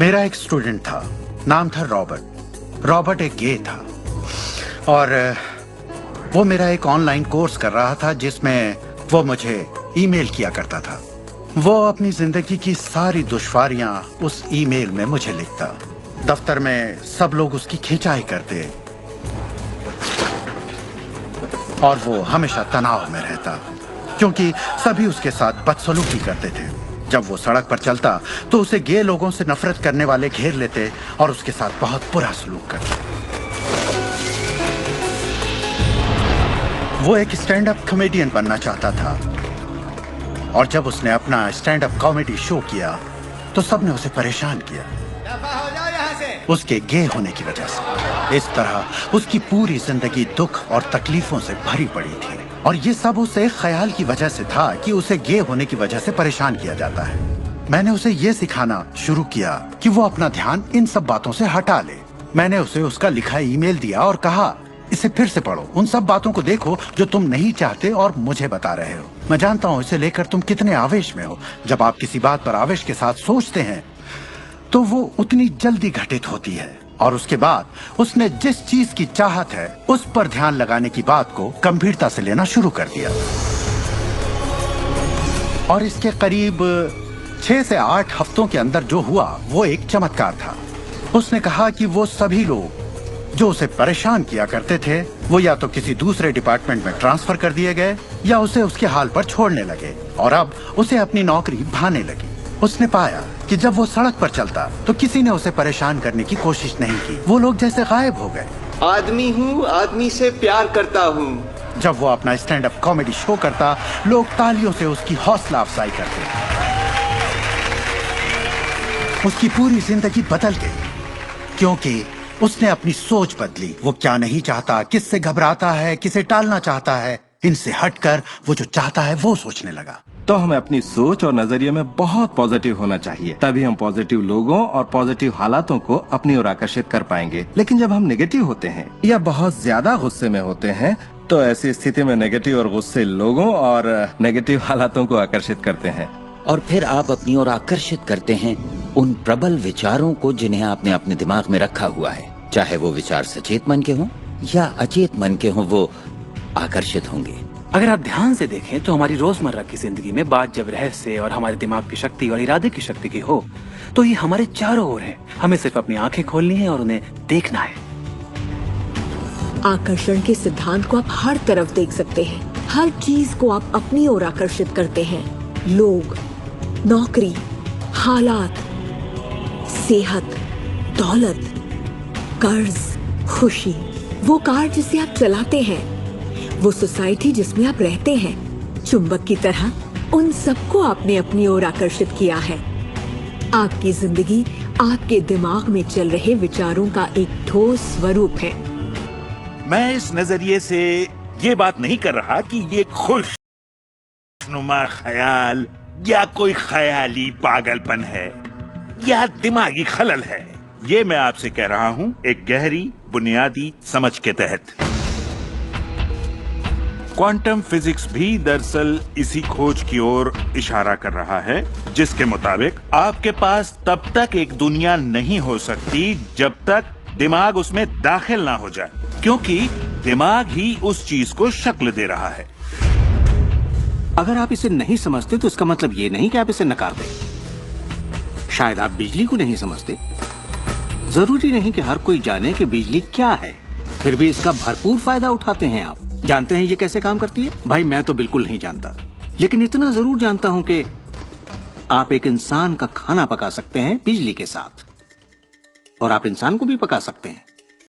मेरा एक स्टूडेंट था, नाम था रॉबर्ट। रॉबर्ट एक गे था और वो मेरा एक ऑनलाइन कोर्स कर रहा था जिसमें वो मुझे ईमेल किया करता था। वो अपनी जिंदगी की सारी दुश्वारियां उस ईमेल में मुझे लिखता। दफ्तर में सब लोग उसकी खिंचाई करते और वो हमेशा तनाव में रहता क्योंकि सभी उसके साथ बदसलूकी करते थे। जब वो सड़क पर चलता तो उसे गे लोगों से नफरत करने वाले घेर लेते और उसके साथ बहुत बुरा सलूक करते। वो एक स्टैंड अप कॉमेडियन बनना चाहता था और जब उसने अपना स्टैंड अप कॉमेडी शो किया तो सबने उसे परेशान किया उसके गे होने की वजह से। इस तरह उसकी पूरी जिंदगी दुख और तकलीफों से भरी पड़ी थी और ये सब उसे ख्याल की वजह से था कि उसे गे होने की वजह से परेशान किया जाता है। मैंने उसे ये सिखाना शुरू किया कि वो अपना ध्यान इन सब बातों से हटा ले। मैंने उसे उसका लिखा ईमेल दिया और कहा, इसे फिर से पढ़ो, उन सब बातों को देखो जो तुम नहीं चाहते और मुझे बता रहे हो। मैं जानता हूँ इसे लेकर तुम कितने आवेश में हो। जब आप किसी बात पर आवेश के साथ सोचते हैं तो वो उतनी जल्दी घटित होती है। और उसके बाद उसने जिस चीज की चाहत है उस पर ध्यान लगाने की बात को गंभीरता से लेना शुरू कर दिया। और इसके करीब 6 से 8 हफ्तों के अंदर जो हुआ वो एक चमत्कार था। उसने कहा कि वो सभी लोग जो उसे परेशान किया करते थे वो या तो किसी दूसरे डिपार्टमेंट में ट्रांसफर कर दिए गए या उसे उसके हाल पर छोड़ने लगे और अब उसे अपनी नौकरी भाने लगी। उसने पाया कि जब वो सड़क पर चलता तो किसी ने उसे परेशान करने की कोशिश नहीं की। वो लोग जैसे गायब हो गए। आदमी हूँ, आदमी से प्यार करता हूँ। जब वो अपना स्टैंड अप कॉमेडी शो करता लोग तालियों से उसकी हौसला अफजाई करते। उसकी पूरी जिंदगी बदल गई क्योंकि उसने अपनी सोच बदली। वो क्या नहीं चाहता, किससे घबराता है, किसे टालना चाहता है, इनसे हटकर वो जो चाहता है वो सोचने लगा। तो हमें अपनी सोच और नजरिए में बहुत पॉजिटिव होना चाहिए, तभी हम पॉजिटिव लोगों और पॉजिटिव हालातों को अपनी ओर आकर्षित कर पाएंगे। लेकिन जब हम नेगेटिव होते हैं या बहुत ज्यादा गुस्से में होते हैं तो ऐसी स्थिति में नेगेटिव और गुस्से लोगों और नेगेटिव हालातों को आकर्षित करते हैं और फिर आप अपनी ओर आकर्षित करते हैं उन प्रबल विचारों को जिन्हें आपने अपने दिमाग में रखा हुआ है। चाहे वो विचार सचेत मन के हों या अचेत मन के हों, वो आकर्षित होंगे। अगर आप ध्यान से देखें तो हमारी रोजमर्रा की जिंदगी में बात जब रहस्य और हमारे दिमाग की शक्ति और इरादे की शक्ति की हो तो ये हमारे चारों ओर है। हमें सिर्फ अपनी आंखें खोलनी है और उन्हें देखना है। आकर्षण के सिद्धांत को आप हर तरफ देख सकते हैं। हर चीज को आप अपनी ओर आकर्षित करते हैं। लोग, नौकरी, हालात, सेहत, दौलत, कर्ज, खुशी, वो कार जिसे आप चलाते हैं, वो सोसाइटी जिसमें आप रहते हैं, चुंबक की तरह उन सबको आपने अपनी ओर आकर्षित किया है। आपकी जिंदगी आपके दिमाग में चल रहे विचारों का एक ठोस स्वरूप है। मैं इस नजरिए से ये बात नहीं कर रहा कि ये खुशनुमा ख्याल या कोई ख्याली पागलपन है या दिमागी खलल है। ये मैं आपसे कह रहा हूँ एक गहरी बुनियादी समझ के तहत। क्वांटम फिजिक्स भी दरअसल इसी खोज की ओर इशारा कर रहा है जिसके मुताबिक आपके पास तब तक एक दुनिया नहीं हो सकती जब तक दिमाग उसमें दाखिल ना हो जाए, क्योंकि दिमाग ही उस चीज को शक्ल दे रहा है। अगर आप इसे नहीं समझते तो इसका मतलब ये नहीं कि आप इसे नकार दें। शायद आप बिजली को नहीं समझते। जरूरी नहीं कि हर कोई जाने कि बिजली क्या है, फिर भी इसका भरपूर फायदा उठाते हैं आप। जानते हैं ये कैसे काम करती है? भाई मैं तो बिल्कुल नहीं जानता, लेकिन इतना जरूर जानता हूं कि आप एक इंसान का खाना पका सकते हैं बिजली के साथ, और आप इंसान को भी पका सकते हैं।